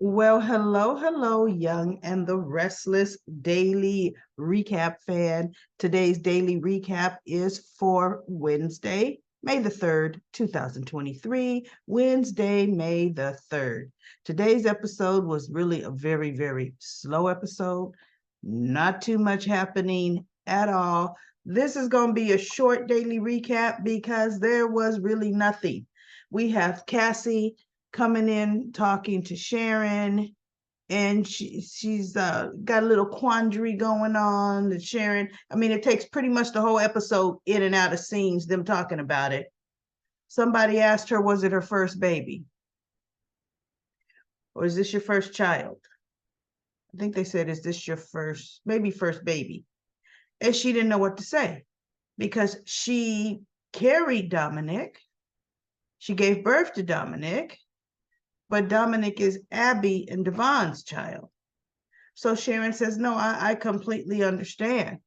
Well, hello, Young and the Restless Daily Recap fan. Today's daily recap is for Wednesday, May the 3rd, 2023. Wednesday, May the 3rd. Today's episode was really a very, very slow episode. Not too much happening at all. This is going to be a short daily recap because there was really nothing. We have Cassie coming in talking to Sharon, and she's got a little quandary going on that Sharon. I mean, it takes pretty much the whole episode in and out of scenes them talking about it. Somebody asked her, was it her first baby? Or is this your first child? I think they said, is this your first, maybe first baby? And she didn't know what to say because she carried Dominic. She gave birth to Dominic, but Dominic is Abby and Devon's child. So Sharon says, no, I completely understand.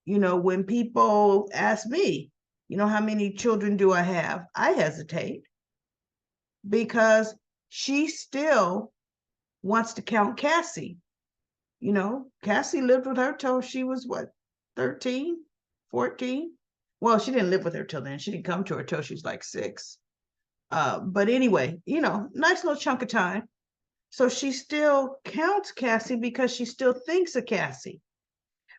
When people ask me, how many children do I have? I hesitate because she still wants to count Cassie. Cassie lived with her till she was what, 13, 14? Well, she didn't live with her till then. She didn't come to her till she was like 6. But anyway, nice little chunk of time. So she still counts Cassie because she still thinks of Cassie.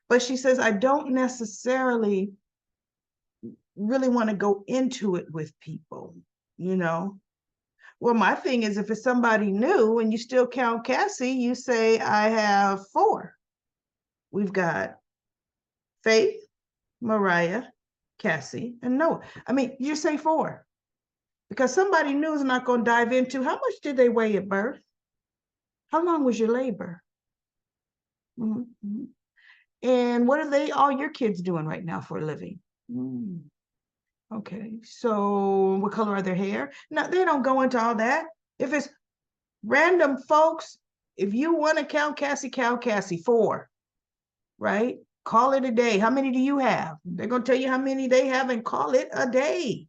But she says, I don't necessarily really want to go into it with people, you know? Well, my thing is, if it's somebody new and you still count Cassie, you say, I have 4. We've got Faith, Mariah, Cassie, and Noah. I mean, you say 4 because somebody new is not going to dive into how much did they weigh at birth? How long was your labor? Mm-hmm. And what are all your kids doing right now for a living? Okay, so what color are their hair? No, they don't go into all that. If it's random folks, if you want to count Cassie, 4, right? Call it a day. How many do you have? They're going to tell you how many they have and call it a day.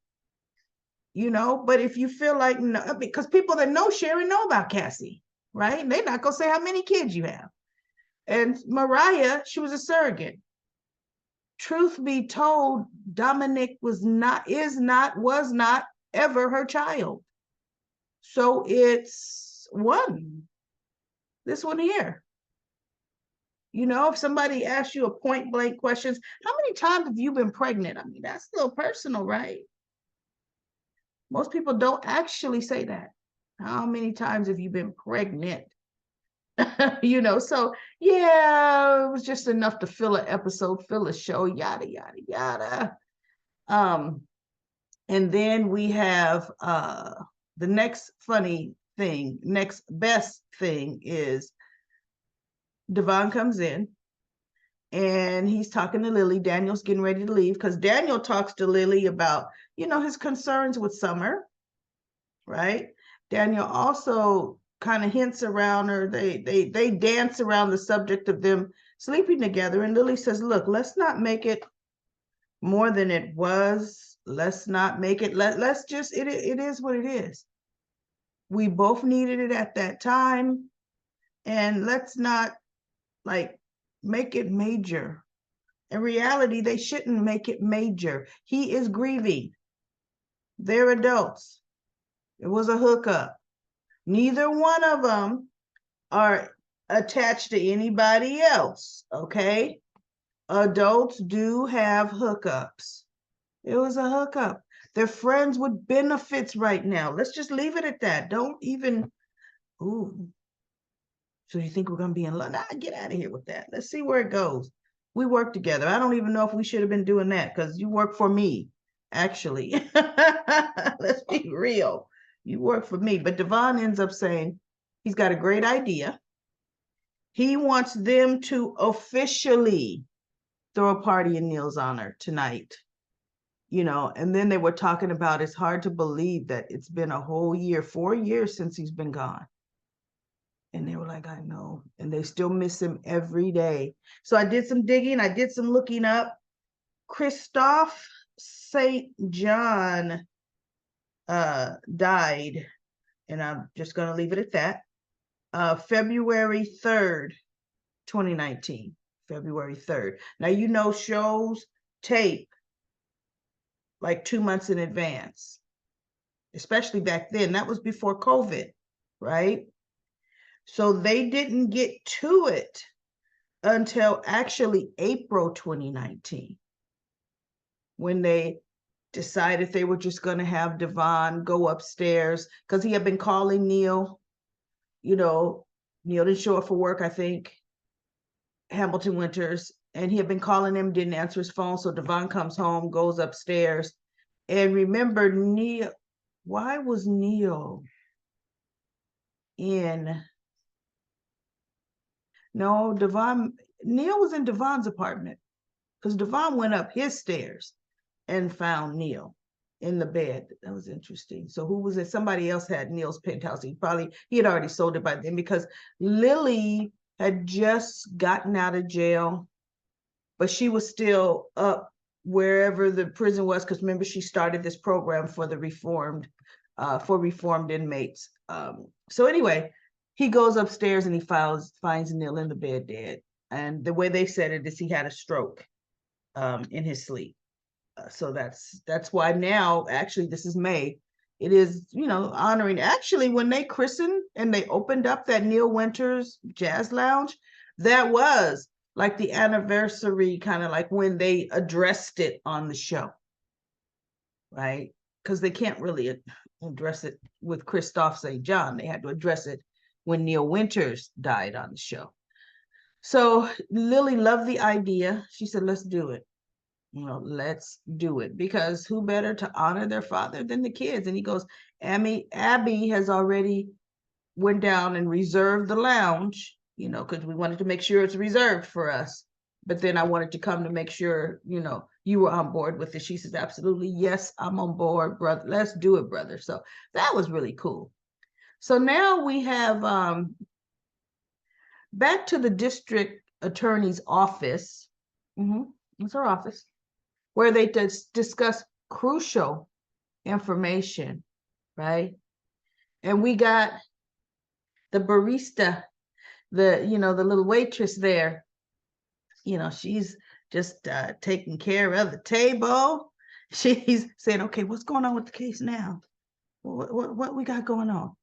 But if you feel like, no, because people that know Sharon know about Cassie, right? They're not going to say how many kids you have. And Mariah, she was a surrogate. Truth be told, Dominic was not ever her child. So it's this one here. If somebody asks you a point blank questions, how many times have you been pregnant? I mean, that's a little personal, right? Most people don't actually say that. How many times have you been pregnant? So yeah, it was just enough to fill an episode, fill a show, yada, yada, yada. And then we have the next best thing is Devon comes in and he's talking to Lily. Daniel's getting ready to leave because Daniel talks to Lily about, his concerns with Summer, right? Daniel also kind of hints around her. They dance around the subject of them sleeping together. And Lily says, look, let's not make it more than it was. Let's not make it, let's just, it is what it is. We both needed it at that time. And let's not make it major. In reality, they shouldn't make it major. He is grieving. They're adults. It was a hookup. Neither one of them are attached to anybody else, okay? Adults do have hookups. It was a hookup. They're friends with benefits right now. Let's just leave it at that. Don't even, ooh. So you think we're going to be in love? Nah, get out of here with that. Let's see where it goes. We work together. I don't even know if we should have been doing that because you work for me, actually. Let's be real. You work for me. But Devon ends up saying he's got a great idea. He wants them to officially throw a party in Neil's honor tonight. And then they were talking about it's hard to believe that it's been a whole year, 4 years since he's been gone. And they were like, I know. And they still miss him every day. So I did some digging. I did some looking up. Christophe St. John died. And I'm just going to leave it at that. February 3rd, 2019. February 3rd. Now, you know, shows tape like 2 months in advance, especially back then. That was before COVID, right? So they didn't get to it until actually April 2019, when they decided they were just going to have Devon go upstairs, because he had been calling Neil. You know, Neil didn't show up for work, I think, Hamilton Winters, and he had been calling him, didn't answer his phone. So Devon comes home, goes upstairs. And remember, Neil, why was Neil in? No, Neil was in Devon's apartment, because Devon went up his stairs and found Neil in the bed. That was interesting. So who was it? Somebody else had Neil's penthouse. He had already sold it by then, because Lily had just gotten out of jail, but she was still up wherever the prison was, because remember, she started this program for the reformed inmates. So anyway, he goes upstairs and he finds Neil in the bed dead. And the way they said it is he had a stroke in his sleep. So that's why now, actually, this is May. It is, honoring. Actually, when they christened and they opened up that Neil Winters Jazz Lounge, that was like the anniversary, kind of like when they addressed it on the show, right? Because they can't really address it with Christophe St. John. They had to address it when Neil Winters died on the show. So Lily loved the idea. She said, let's do it. Let's do it, because who better to honor their father than the kids? And he goes, Abby has already went down and reserved the lounge, because we wanted to make sure it's reserved for us. But then I wanted to come to make sure, you were on board with it. She says, absolutely. Yes, I'm on board, brother. Let's do it, brother. So that was really cool. So now we have back to the district attorney's office. It's her office, where they discuss crucial information, right? And we got the barista, the little waitress there. She's just taking care of the table. She's saying, okay, what's going on with the case now? What we got going on?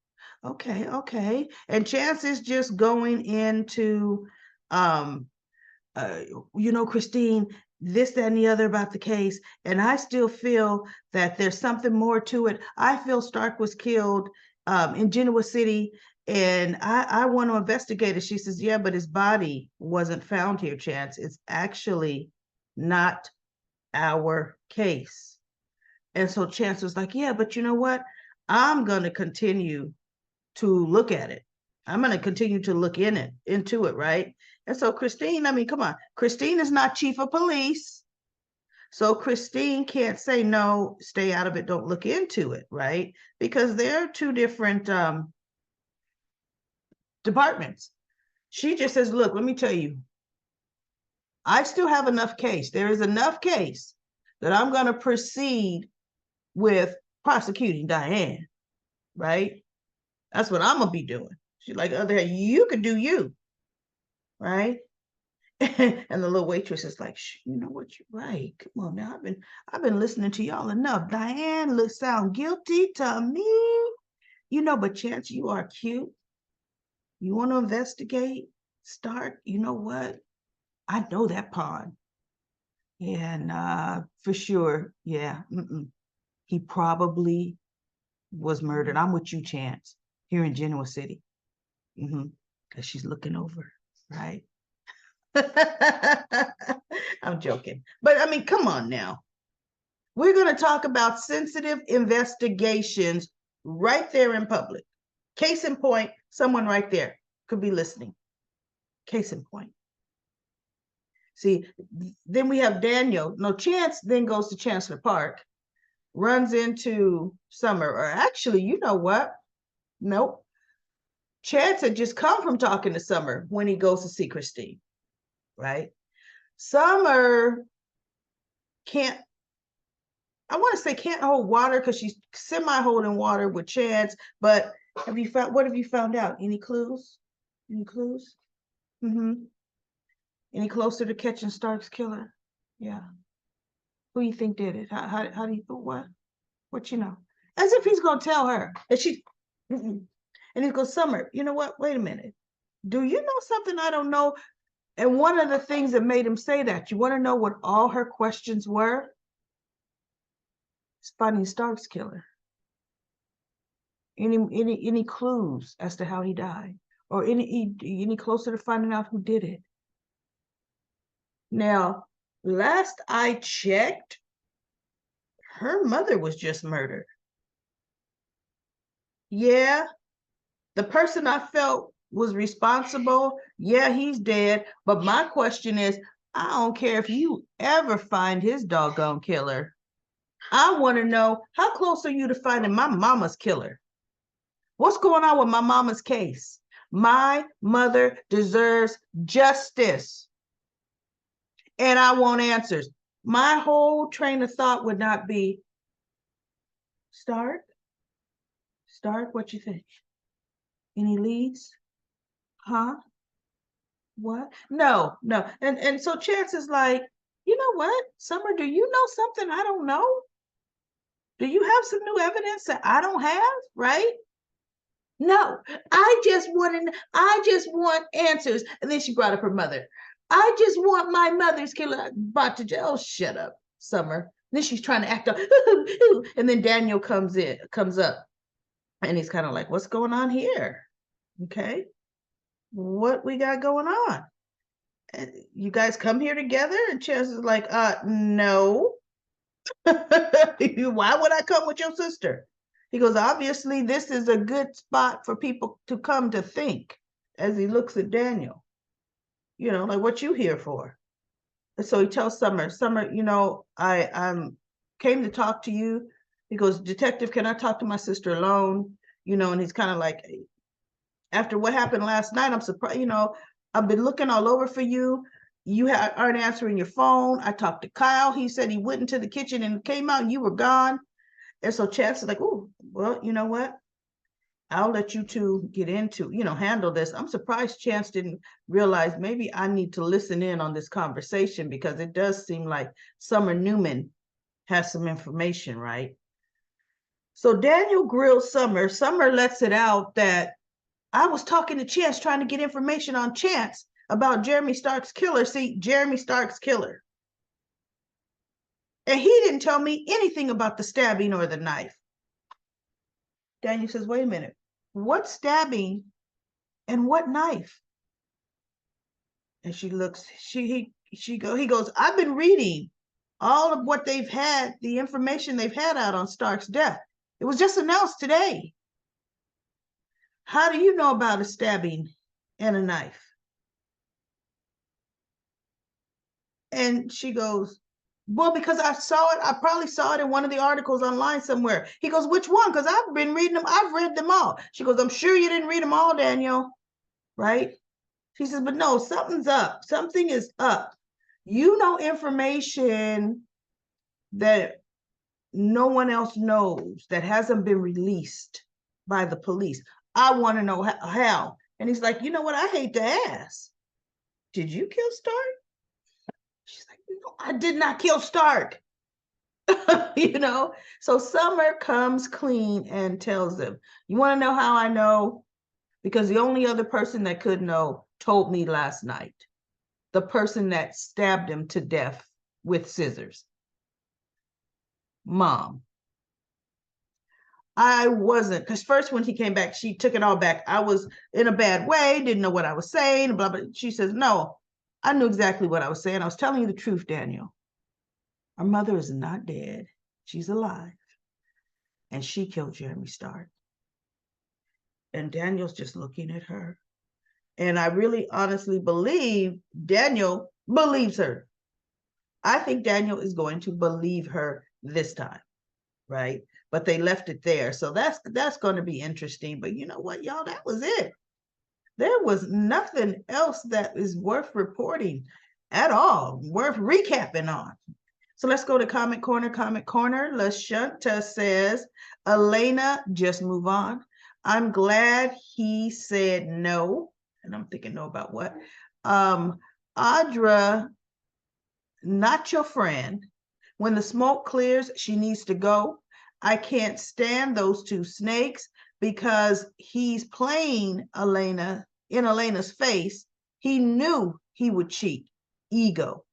Okay. And Chance is just going into, Christine, this, that, and the other about the case. And I still feel that there's something more to it. I feel Stark was killed in Genoa City, and I want to investigate it. She says, yeah, but his body wasn't found here, Chance. It's actually not our case. And so Chance was like, yeah, but you know what? I'm going to continue to look at it. I'm going to continue to look into it, right? And so Christine, I mean, come on. Christine is not chief of police. So Christine can't say, no, stay out of it, don't look into it, right? Because they're two different departments. She just says, look, let me tell you, I still have enough case. There is enough case that I'm going to proceed with prosecuting Diane, right? That's what I'm going to be doing. She's like, other hand, you could do you, right? And the little waitress is like, you know what, you're right. Come on now, I've been listening to y'all enough. Diane sound guilty to me, but Chance, you are cute. You want to investigate? Start. You know what? I know that pond. And for sure, yeah. He probably was murdered. I'm with you, Chance, here in Genoa City. Because she's looking over, right? I'm joking. But I mean, come on now. We're going to talk about sensitive investigations right there in public. Case in point, someone right there could be listening. Case in point. See, then we have Daniel. No, Chance then goes to Chancellor Park, runs into Summer. Or actually, you know what? Nope. Chance had just come from talking to Summer when he goes to see Christine, right? Summer can't hold water, because she's semi-holding water with Chance, but What have you found out? Any clues? Any clues? Mm-hmm. Any closer to catching Stark's killer? Yeah. Who you think did it? How do you, what you know? As if he's gonna tell her. And she, mm-mm. And he goes, Summer, you know what? Wait a minute. Do you know something I don't know? And one of the things that made him say that, you want to know what all her questions were? It's finding Stark's killer. Any clues as to how he died, or any closer to finding out who did it? Now, last I checked, her mother was just murdered. Yeah, the person I felt was responsible, yeah, he's dead. But my question is, I don't care if you ever find his doggone killer. I want to know, how close are you to finding my mama's killer? What's going on with my mama's case? My mother deserves justice. And I want answers. My whole train of thought would not be, Stark, what you think? Any leads? Huh? What? No. And so Chance is like, you know what, Summer, do you know something I don't know? Do you have some new evidence that I don't have? Right? No, I just want answers. And then she brought up her mother. I just want my mother's killer. About to, oh, shut up, Summer. And then she's trying to act up. And then Daniel comes up, and he's kind of like, what's going on here? Okay. What we got going on? And you guys come here together? And Chance is like, no. Why would I come with your sister? He goes, obviously, this is a good spot for people to come to think, as he looks at Daniel. You know, like, what you here for? And so he tells Summer, you know, I came to talk to you. He goes, Detective, can I talk to my sister alone? You know, and he's kind of like, after what happened last night, I'm surprised, you know, I've been looking all over for you. You aren't answering your phone. I talked to Kyle. He said he went into the kitchen and came out and you were gone. And so Chance is like, oh, well, you know what? I'll let you two get into, you know, handle this. I'm surprised Chance didn't realize maybe I need to listen in on this conversation, because it does seem like Summer Newman has some information, right? So Daniel grills Summer. Summer lets it out that I was talking to Chance, trying to get information on Chance about Jeremy Stark's killer. See, Jeremy Stark's killer. And he didn't tell me anything about the stabbing or the knife. Daniel says, wait a minute, what stabbing and what knife? And she looks, he goes, I've been reading all of what they've had, the information they've had out on Stark's death. It was just announced today. How do you know about a stabbing and a knife? And she goes, well, because I saw it, I probably saw it in one of the articles online somewhere. He goes, which one? Because I've been reading them. I've read them all. She goes, I'm sure you didn't read them all, Daniel. Right? She says, but no, something's up. Something is up. You know information that no one else knows, that hasn't been released by the police. I want to know how. And he's like, you know what? I hate to ask. Did you kill Stark? She's like, no, I did not kill Stark. You know? So Summer comes clean and tells them, you want to know how I know? Because the only other person that could know told me last night. The person that stabbed him to death with scissors. Mom. I wasn't, because first when he came back, she took it all back. I was in a bad way, didn't know what I was saying, blah, blah. She says, no, I knew exactly what I was saying. I was telling you the truth, Daniel. Our mother is not dead. She's alive. And she killed Jeremy Stark. And Daniel's just looking at her. And I really honestly believe Daniel believes her. I think Daniel is going to believe her this time, right? But they left it there. So that's going to be interesting. But you know what, y'all? That was it. There was nothing else that is worth reporting at all, worth recapping on. So let's go to Comment Corner. Comment Corner. LaShunta says, Elena, just move on. I'm glad he said no. And I'm thinking no about what? Audra, not your friend. When the smoke clears, she needs to go. I can't stand those two snakes because he's playing Elena in Elena's face. He knew he would cheat. Ego.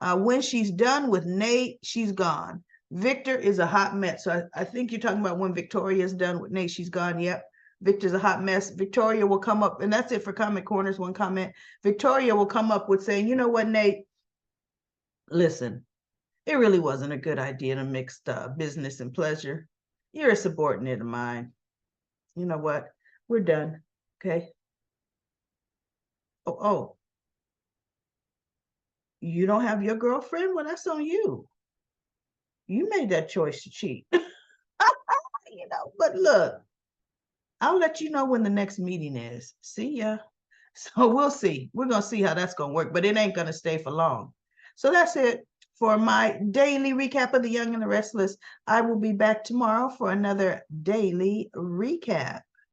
When she's done with Nate, she's gone. Victor is a hot mess. So I think you're talking about when Victoria's done with Nate, she's gone. Yep. Victor's a hot mess. Victoria will come up, and that's it for Comment Corners. One comment. Victoria will come up with saying, you know what, Nate? Listen, it really wasn't a good idea to mix business and pleasure. You're a subordinate of mine. You know what? We're done. Okay. Oh, you don't have your girlfriend? Well, that's on you. You made that choice to cheat. But look, I'll let you know when the next meeting is. See ya. So we'll see. We're going to see how that's going to work, but it ain't going to stay for long. So that's it for my daily recap of The Young and the Restless. I will be back tomorrow for another daily recap.